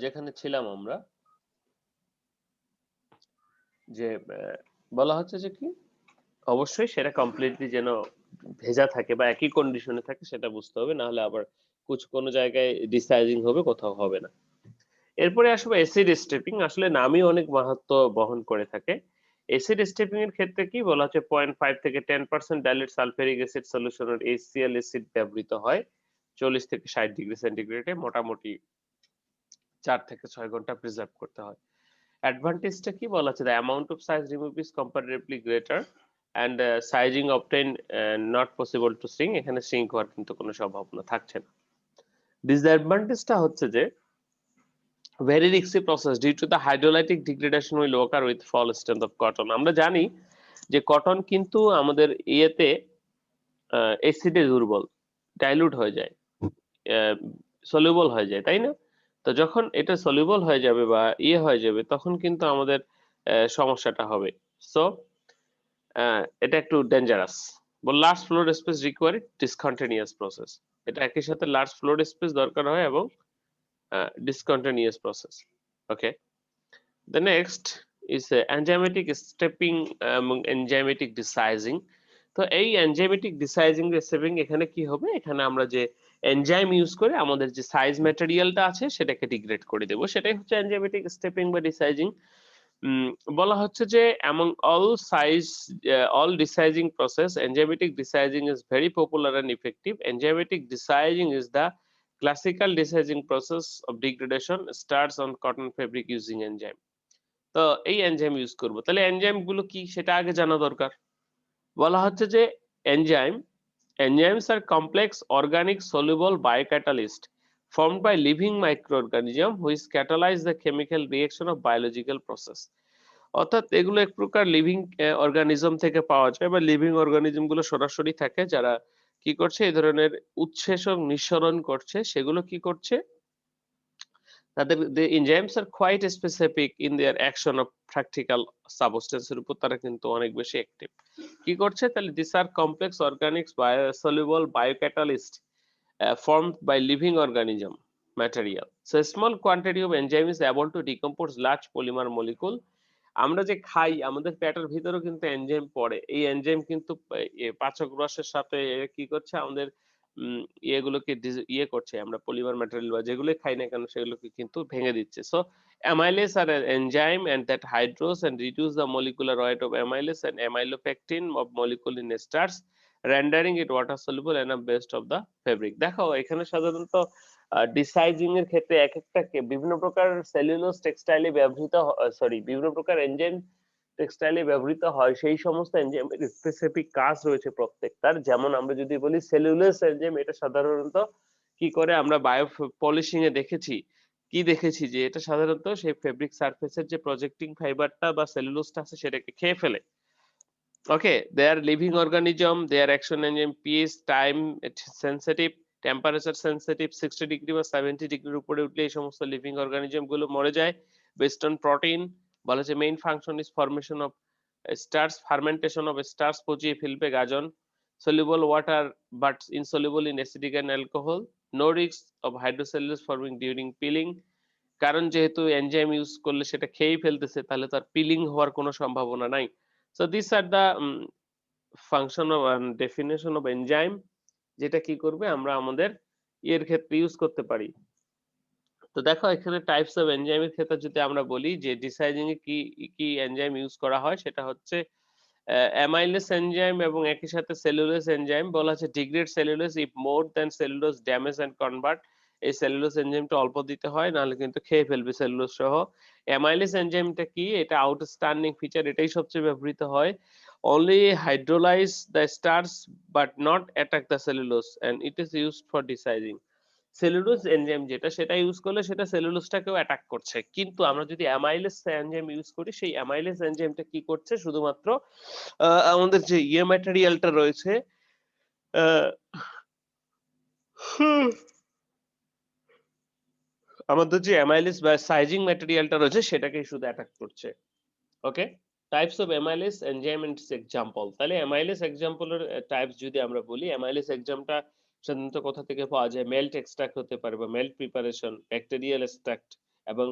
যেখানে ছিলাম আমরা, যে বলা হচ্ছে যে কি অবশ্যই সেটা কমপ্লিটলি যেন ভেজা থাকে বা একই কন্ডিশনে থাকে সেটা বুঝতে হবে, না হলে আবার কোনো জায়গায় ডিসাইজিং হবে, কোথাও হবে না। এরপরে আসবে অ্যাসিড স্টেপিং। আসলে নামই অনেক মাহাত্ম্য বহন করে থাকে। অ্যাসিড স্টেপিং এর ক্ষেত্রে কি বলা হচ্ছে 0.5 থেকে 10% ডাইলিউট সালফিউরিক অ্যাসিড সলিউশনের HCl অ্যাসিড ব্যবহৃত হয় 40 থেকে 60 ডিগ্রি সেন্টিগ্রেডে মোটামুটি 4 থেকে 6 ঘন্টা প্রিজার্ভ করতে হয়। অ্যাডভান্টেজটা কি বলা হচ্ছে, the amount of size remove is comparatively greater and sizing obtain not possible to Singh. এখানে সিঙ্ক হওয়ার কিন্তু কোনো সম্ভাবনা থাকছে না। ডিসঅ্যাডভান্টেজটা হচ্ছে যে very risky process due to the hydrolytic degradation will occur with fall strength of cotton. আমরা জানি যে কটন কিন্তু আমাদের ইয়েতে অ্যাসিডে দুর্বল, ডাইলুট হয়ে যায়, সলিউবল হয়ে যায়, তাই না? তো যখন এটা সলিউবল হয়ে যাবে বা হয়ে যাবে তখন কিন্তু আমাদের সমস্যাটা হবে। সো এটা একটু dangerous. Large floor space require discontinuous process. এটা একই সাথে লার্জ ফ্লোর স্পেস দরকার হয় এবং discontinuous process. Okay, the next is enzymatic stepping এবং enzymatic decising। তো এই enzymatic decising stepping এখানে কি হবে, এখানে আমরা যে এনজাইম ইউজ করে আমাদের যে সাইজ ম্যাটেরিয়ালটা আছে সেটাকে ডিগ্রেড করে দেব, সেটাই হচ্ছে enzymatic stepping বা decising। বলা হচ্ছে যে among all decising process enzymatic decising is very popular and effective. Enzymatic decising is the classical decising process of degradation starts on cotton fabric using enzyme। তো এই এনজাইম ইউজ করব, তাহলে enzyme গুলো কি সেটা আগে জানা দরকার। বলা হচ্ছে যে enzyme enzymes are complex organic soluble biocatalyst formed by living microorganism which catalyze the chemical reaction of biological process। অর্থাৎ এগুলো এক প্রকার লিভিং অর্গানিজম থেকে পাওয়া যায় বা লিভিং অর্গানিজম গুলো সরাসরি থাকে যারা কি করছে এই ধরনের উৎসেচক নিঃসরণ করছে, সেগুলো কি করছে তাদের the enzymes are quite specific in their action of practical substance এর উপর তারা কিন্তু অনেক বেশি অ্যাক্টিভ। কি করছে তাহলে these are complex organic biosoluble biocatalyst formed by living organism material. So a small quantity of enzyme is able to decompose large polymer molecule। আমরা যে খাই আমাদের পেটের ভিতরেও কিন্তু এনজাইম পড়ে, এই এনজাইম কিন্তু পাচক রসের সাথে কি করছে আমাদের ইয়েগুলোকে করছে, আমরা পলিমার ম্যাটেরিয়াল বা যেগুলো খাই না কেন সেগুলোকে কিন্তু ভেঙে দিচ্ছে। So amylase are an enzyme and that hydrose and reduce the molecular weight of amylase and amylopectin of molecule in starch, rendering it water soluble and a best of the fabric। দেখো এখানে সাধারণত ডিসাইজিং এর ক্ষেত্রে এক একটা বিভিন্ন প্রকার cellulose টেক্সটাইলে ব্যবহৃত বিভিন্ন প্রকার এনজাইম টেক্সটাইলে ব্যবহৃত হয়, সেই সমস্ত এনজাইমের স্পেসিফিক কাজ রয়েছে প্রত্যেকটার। যেমন আমরা যদি বলি সেলুলোজ এনজাইম, এটা সাধারণত কি করে আমরা বায়ো পলিশিং এ দেখেছি, কি দেখেছি যে এটা সাধারণত সেই ফেব্রিক সারফেসের যে প্রজেক্টিং ফাইবারটা বা সেলুলোজটা আছে সেটাকে খেয়ে ফেলে। Okay, they are living organism, they are action enzyme pH time sensitive, temperature sensitive, 60 degree বা 70 ডিগ্রির উপরে উঠলে এই সমস্ত লিভিং অর্গানিজম গুলো মরে যায়। বেসড অন প্রোটিন বলা হচ্ছে main function is formation of starch, fermentation of starch পচিয়ে ফেলবে Gajan, soluble water but insoluble in acidic and alcohol, no risk of hydrocellulose forming during peeling। কারণ যেহেতু এনজাইম ইউজ করলে সেটা খেয়েই ফেলতেছে তাহলে তার পিলিং হওয়ার কোনো সম্ভাবনা নাই। So this are the function of definition of enzyme, যেটা কি করবে আমরা আমাদের ইয়ের ক্ষেত্রে ইউজ করতে পারি। তো দেখো এখানে টাইপস অফ এনজাইমের ক্ষেত্রে যদি আমরা বলি যে ডিসাইজিং এ কি কি এনজাইম ইউজ করা হয়, সেটা হচ্ছে অ্যামাইলেস এনজাইম এবং একই সাথে সেলুলোজ এনজাইম। বলা আছে degrade cellulose if more than cellulose damage and convert. এই সেলুলোজ এনজাইমটা অল্প দিতে হয়, নাহলে কিন্তু খেয়ে ফেলবে সেলুলোজ সহ। অ্যামাইলেস এনজাইমটা কি, এটা আউটস্ট্যান্ডিং ফিচার, এটাই সবচেয়ে ব্যবহৃত হয়। only hydrolyze the starch but not attack the cellulose and it is used for decising। Cellulose enzyme যেটা সেটা ইউজ করলে সেটা সেলুলোজটাকেও অ্যাটাক করছে, কিন্তু আমরা যদি অ্যামাইলেস এনজাইম ইউজ করি সেই অ্যামাইলেস এনজাইমটা কি করছে শুধুমাত্র আমাদের যে ম্যাটেরিয়ালটা রয়েছে আহ, আমাদের যে অ্যামাইলেস বা সাইজিং ম্যাটেরিয়ালটা রয়েছে সেটাকেই শুধু অ্যাটাক করছে। Okay, types of amylase enzyme and example. তাহলে অ্যামাইলেস এক্সাম্পলের টাইপস যদি আমরা বলি, অ্যামাইলেস এক্সামটা সাধারণত কোথা থেকে পাওয়া যায়, মেল্ট এক্সট্রাক্ট হতে পারে বা মেল্ট প্রিপারেশন, ব্যাকটেরিয়াল এক্সট্রাক্ট, এবং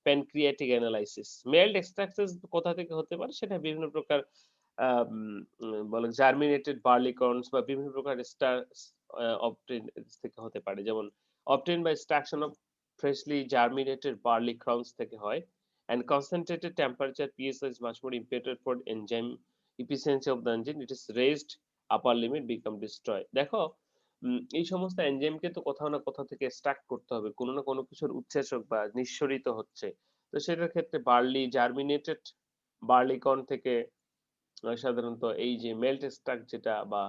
প্যানক্রিয়াটিক অ্যানালাইসিস। মেল্ট এক্সট্রাকশনস কোথা থেকে হতে পারে সেটা বিভিন্ন প্রকার বলে জার্মিনেটেড বার্লি কর্নস বা বিভিন্ন প্রকার স্টার্চ অবটেইন থেকে হতে পারে। যেমন obtained by extraction of freshly germinated barley kernels থেকে হয়, and concentrated temperature pH is much more important for enzyme efficiency of the enzyme. It is raised, upper limit become destroy. দেখো এই সমস্ত এনজাইমকে তো কোথাও না কোথাও থেকে এক্সট্রাক্ট করতে হবে, কোনো না কোনো কিছুর উৎসেচক বা নিঃসরিত হচ্ছে। তো সেটার ক্ষেত্রে বার্লি জার্মিনেটেড বার্লি কর্ন থেকে সাধারণত এই যে মেল্ট এক্সট্রাক্ট যেটা বা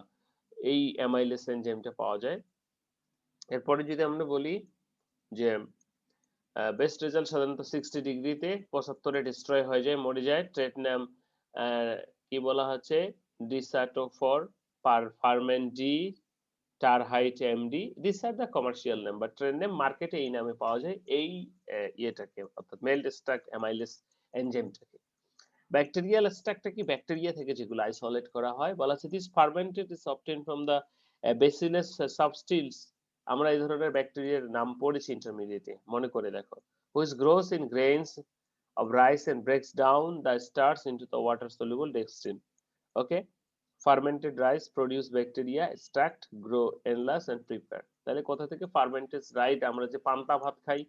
এই অ্যামাইলেস এনজাইমটা পাওয়া যায়। এরপরে যদি আমরা বলি যে বেস্ট রেজাল্ট সাধারণত 60 ডিগ্রিতে 75 এ ডিস্ট্রয় হয়ে যায়, মরে যায়। ট্রেড নাম কি বলা হচ্ছে, ডিসাটোফর ফারমেন ডি টারহাইট এমডি, this are the commercial name বা ট্রেড নেম, মার্কেটে এই নামে পাওয়া যায় এই ইয়েটাকে, অর্থাৎ মেল্ট এক্সট্রাক্ট অ্যামাইলেস এনজাইমটাকে। ব্যাকটেরিয়াল এক্সট্রাক্টটা কি, ব্যাকটেরিয়া থেকে যেগুলো আইসোলেট করা হয়, বলা আছে this fermented is obtain from the bacillus subtilis. আমরা এই ধরনের ব্যাকটেরিয়ার নাম পড়েছি ইন্টারমিডিয়েটে, মনে করে দেখো। Which gross in grains of rice and breaks down the starch into the water soluble dextrin. Okay, fermented rice produce bacteria, extract, grow, enlarge and prepare. তাহলে কোথা থেকে ফার্মেন্টেড রাইস, আমরা যে পান্তা ভাত খাই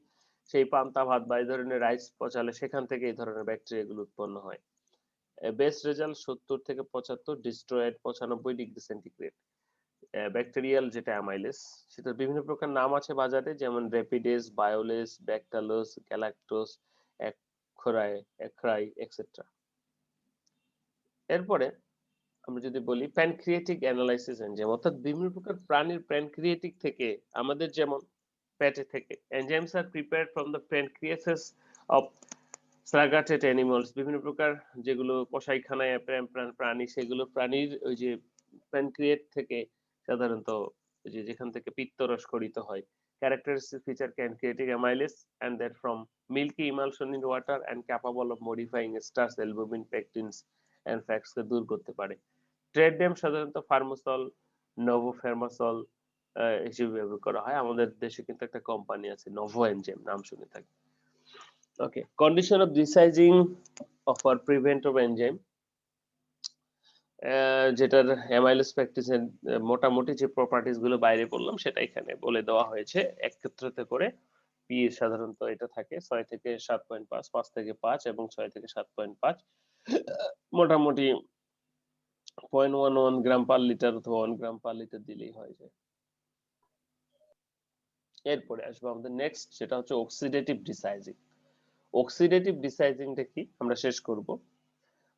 সেই পান্তা ভাত বা এই ধরনের রাইস পচালে সেখান থেকে এই ধরনের ব্যাকটেরিয়া গুলো উৎপন্ন হয়। বেস্ট রেজাল্ট 70 থেকে 75, ডিস্ট্রয়েড 95 ডিগ্রি সেন্টিগ্রেড। ব্যাকটেরিয়াল যেটা অ্যামাইলেস, সেটার বিভিন্ন প্রকার নাম আছে বাজারে, যেমন রেপিডেস, বায়োলেস, ব্যাকটালোস, গ্যালাক্টোস, এক্রাই এক্সেট্রা। এরপরে আমরা যদি বলি প্যানক্রিয়াটিক অ্যানালাইসিস এনজাইম, অর্থাৎ বিভিন্ন প্রকার প্রাণীর প্যানক্রিয়াটিক থেকে, আমাদের যেমন পেটে থেকে, enzymes are prepared from the pancreases of slaughtered animals, বিভিন্ন প্রকার যেগুলো কসাইখানায় প্রাণী, সেগুলো প্রাণীর ওই যে প্যানক্রিয়েট থেকে সাধারণত যে যেখান থেকে পিত্তরস খরিত হয়। Characteristic feature pancreatic amylase and that from milky emulsion in water and capable of modifying starch, albumin, pectins and fats কে দূর করতে পারে। ট্রেড নেম সাধারণত ফার্মাসল, নোভোফার্মাসল হিসেবে ব্যবহার করা হয়। আমাদের দেশে কিন্তু একটা কোম্পানি আছে নোভো এনজাইম, নাম শুনে থাকি। Okay, condition of desizing of আর প্রিভেন্ট অফ এনজাইম, যেটার অ্যামাইলেস প্র্যাকটিসের মোটামুটি যে প্রপার্টিজ গুলো বাইরে বললাম সেটা এখানে বলে দেওয়া হয়েছে একত্রিত করে। পি সাধারণত এটা থাকে 6 থেকে 7.5, 5 থেকে 5 এবং 6 থেকে 7.5, মোটামুটি 0.11 গ্রাম পার লিটার অথবা 1 গ্রাম পার লিটার দিলেই হয়ে যায়। এরপরে আসবো আমাদের নেক্সট, সেটা হচ্ছে অক্সিডেটিভ ডিসাইজিং। অক্সিডেটিভ ডিসাইজিংটা কি আমরা শেষ করব।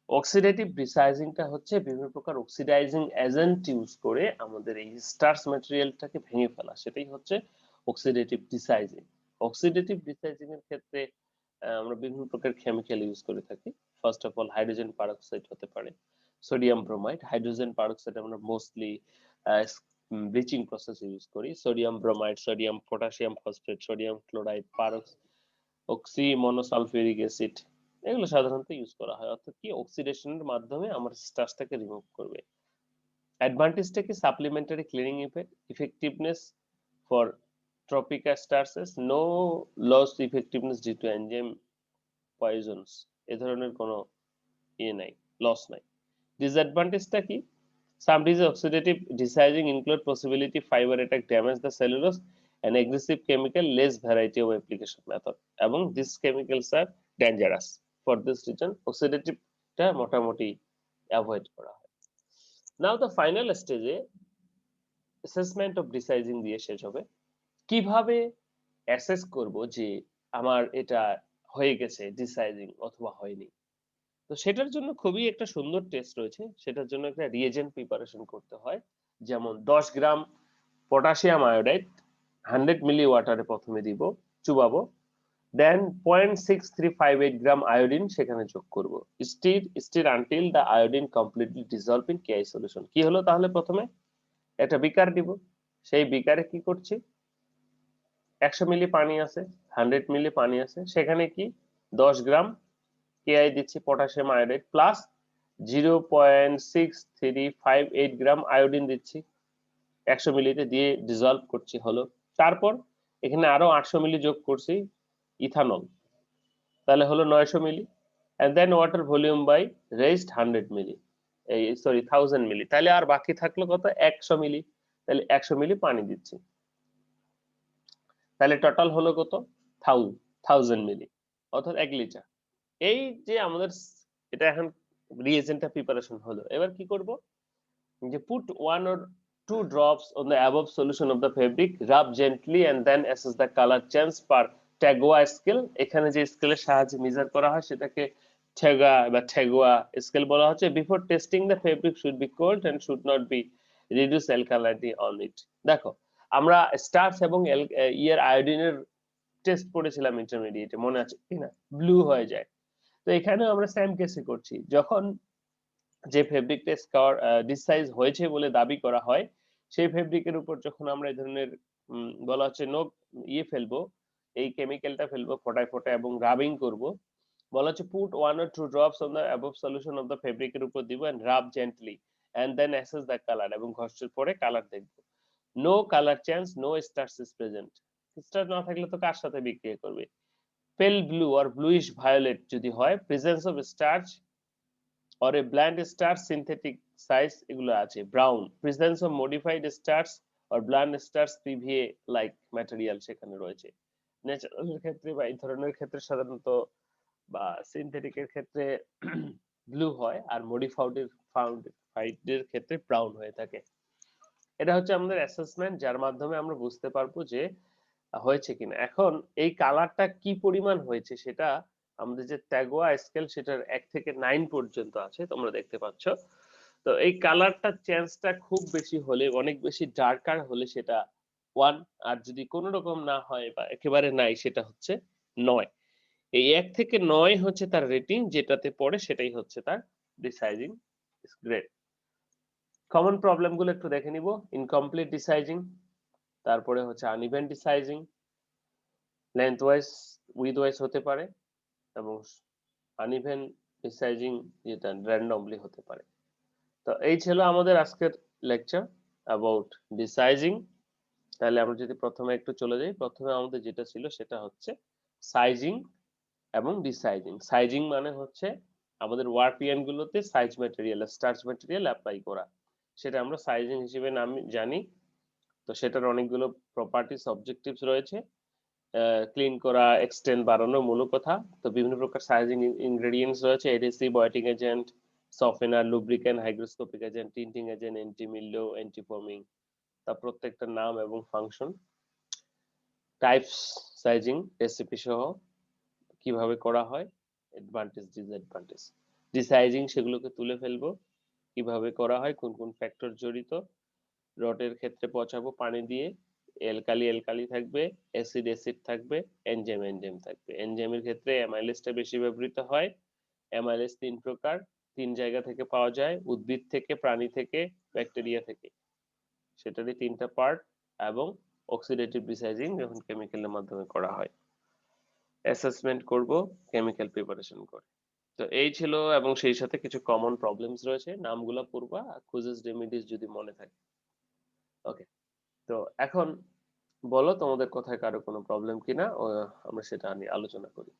অক্সিডেটিভ ডিসাইজিংটা হচ্ছে বিভিন্ন প্রকার অক্সিডাইজিং এজেন্ট ইউজ করে আমাদের এই স্টার্চ ম্যাটেরিয়ালটাকে ভেঙে ফেলা, সেটাই হচ্ছে অক্সিডেটিভ ডিসাইজিং। অক্সিডেটিভ ডিসাইজিং এর ক্ষেত্রে আমরা বিভিন্ন প্রকার কেমিক্যাল ইউজ করে থাকি। First of all hydrogen peroxide হতে পারে, সোডিয়াম ব্রোমাইড। হাইড্রোজেন পারঅক্সাইড আমরা মোস্টলি ব্লিচিং প্রসেস ইউজ করি। Sodium bromide, sodium potassium phosphate, sodium chloride, oxy monosulphuric acid, এগুলো সাধারণত ইউজ করা হয়। অর্থাৎ কি, অক্সিডেশনের মাধ্যমে আমার স্টার্চটাকে রিমুভ করবে। অ্যাডভান্টেজটা কি, supplementary cleaning effect, effectiveness for tapioca starches, no loss effectiveness due to enzyme poisons, এ ধরনের কোনো নাই, লস নাই। ডিসঅ্যাডভান্টেজটা কি, some oxidative designing include possibility fiber attack damage the cellulose and aggressive chemical, less variety of application method, এবং these chemicals are dangerous. For this reason oxidative টা মোটামুটি avoid করা হয়। Now the final stage A assessment of designing দিয়ে শেষ হবে। কিভাবে assess করব যে আমার এটা হয়ে গেছে ডিসাইজিং অথবা হয়নি। তো সেটার জন্য খুবই একটা সুন্দর টেস্ট রয়েছে। সেটার জন্য একটা রিএজেন্ট প্রিপারেশন করতে হয়। যেমন 10 গ্রাম পটাশিয়াম আয়োডাইড 100 মিলি ওয়াটারে প্রথমে দিব, চুবাবো, দেন 0.6358 গ্রাম আয়োডিন সেখানে যোগ করব। Stir until the iodine completely dissolve in KI solution. কি হলো তাহলে, প্রথমে একটা বিকার দিব, সেই বিকারে কি করছি, 100 মিলি পানি আছে, 100 মিলি পানি আছে, সেখানে কি 10 গ্রাম কেআই দিচ্ছি পটাশিয়াম আয়োডাইড প্লাস 0.6358 গ্রাম আয়োডিন দিচ্ছি, 100 মিলিতে দিয়ে ডিসলভ করছি, হলো। তারপর এখানে আরো 800 মিলি যোগ করছি ইথানল, তাহলে হলো 900 মিলি, and then water volume by raised 100 মিলি, এই সরি 1000 মিলি, তাহলে আর বাকি থাকলো কত, 100 মিলি। তাহলে 100 মিলি পানি দিচ্ছি, তাহলে টোটাল হলো কত, 1000 মিলি, অর্থাৎ 1 লিটার। এই যে আমাদের এটা এখন রিএজেন্টটা প্রিপারেশন হলো, এবার কি করব, যে put 1 or 2 drops on the above solution of the fabric, rub gently and then assess the color change per Tagua scale। এখানে যে স্কেলের সাহায্যে মেজার করা হয় সেটাকে ঠেগা বা ঠেগুয়া স্কেল বলা হচ্ছে। Before testing the fabric should be cold and should not be reduce alkalinity on it. দেখো আমরা স্টার্চ এবং আয়োডিনের টেস্ট করেছিলাম ইন্টারমিডিয়েটে, মনে আছে কিনা, ব্লু হয়ে যায়। তো এখানেও আমরা সেম কেসে করছি, যখন যে ফেব্রিকটা ডিসাইজ হয়েছে বলে দাবি করা হয়, সেই ফেব্রিকের উপর যখন আমরা এই ধরনের বলা হচ্ছে ফেলবো, এই কেমিক্যালটা ফেলবো ফোটায় ফোটায় এবং রাবিং করব, বলা হচ্ছে put 1 or 2 drops on the above solution of the fabric এর উপর দিব and rub gently and then assess the color, এবং ঘষের পরে কালার দেখব। No colour change, no starch is present. Starch না থাকলে তো কার সাথে বিক্রিয়া করবে, পেল ব্লু অর ব্লুইশ ভায়োলেট যদি হয়, presence of starch or a bland starch synthetic size এগুলো আছে, brown, presence of modified starch or bland starch PVA like material সেখানে রয়েছে। ন্যাচারালের ক্ষেত্রে বা এই ধরনের ক্ষেত্রে সাধারণত বা সিনথেটিকের ক্ষেত্রে ব্লু হয়, আর মডিফাইডের ক্ষেত্রে ব্রাউন হয়ে থাকে। এটা হচ্ছে আমাদের অ্যাসেসমেন্ট, যার মাধ্যমে আমরা বুঝতে পারবো যে হয়েছে কিনা। এখন এই কালারটা কি পরিমাণ হয়েছে সেটা আমাদের যে ট্যাগোয়া স্কেল সেটার 1 থেকে 9 পর্যন্ত আছে, তোমরা দেখতে পাচ্ছ। তো এই কালারটা চেঞ্জটা খুব বেশি হলে, অনেক বেশি ডার্কার হলে সেটা 1, আর যদি কোনো রকম না হয় বা একেবারে নাই সেটা হচ্ছে 9। এই 1 থেকে 9 হচ্ছে তার রেটিং, যেটাতে পড়ে সেটাই হচ্ছে তার ডিসাইজিং গ্রেড। কমন প্রবলেম গুলো একটু দেখে নিব। ইনকমপ্লিট ডিসাইজিং, তারপরে হচ্ছে uneven desizing, length wise width wise হতে পারে, এবং আনইভেন ডিসাইজিং যেটা র্যান্ডমলি হতে পারে। তো এই ছিল আমাদের আজকের লেকচার অ্যাবাউট ডিসাইজিং। তাহলে আমরা যদি প্রথমে একটু চলে যাই, প্রথমে আমাদের যেটা ছিল সেটা হচ্ছে সাইজিং এবং ডিসাইজিং। সাইজিং মানে হচ্ছে আমাদের ওয়ারপিএন গুলোতে size material, starch material apply করা, সেটা আমরা সাইজিং হিসেবে নাম জানি। তো সেটার অনেকগুলো প্রপার্টিস অবজেক্টিভস রয়েছে, ক্লিন করা, এক্সটেন্ড বাড়ানো মূল কথা। তো বিভিন্ন প্রকার সাইজিং ইনগ্রেডিয়েন্টস রয়েছে, adhesive, wetting agent, softener, lubricant, hygroscopic agent, tinting agent, antimildew, antifoaming, তা প্রত্যেকটার নাম এবং ফাংশন, টাইপস, সাইজিং রেসিপি সহ কিভাবে করা হয়, অ্যাডভান্টেজ ডিসঅ্যাডভান্টেজ। ডিসাইজিং সেগুলোকে তুলে ফেলবো, কিভাবে করা হয়, কোন কোন ফ্যাক্টর জড়িত। রডের ক্ষেত্রে পচাবো পানি দিয়ে, অ্যালকালি অ্যালকালি থাকবে, অ্যাসিড অ্যাসিড থাকবে, এনজাইম এনজাইম থাকবে। এনজাইমের ক্ষেত্রে অ্যামাইলেজটা বেশি ব্যবহৃত হয়। অ্যামাইলেজ 3 প্রকার, 3 জায়গা থেকে পাওয়া যায়, উদ্ভিদ থেকে, প্রাণী থেকে, ব্যাকটেরিয়া থেকে, সেটারই 3টা পার্ট। এবং অক্সিডেটিভ ডিসাইজিং যখন কেমিক্যালের মাধ্যমে করা হয়। অ্যাসেসমেন্ট করব কেমিক্যাল প্রিপারেশন করে। তো এই ছিল, এবং সেই সাথে কিছু কমন প্রবলেমস রয়েছে, নামগুলো পড়বা, কুজেস রেমিডিস যদি মনে থাকে। ওকে, তো এখন বলো তোমাদের কোথায় কারো কোনো প্রবলেম কিনা, আমরা সেটা নিয়ে আলোচনা করি।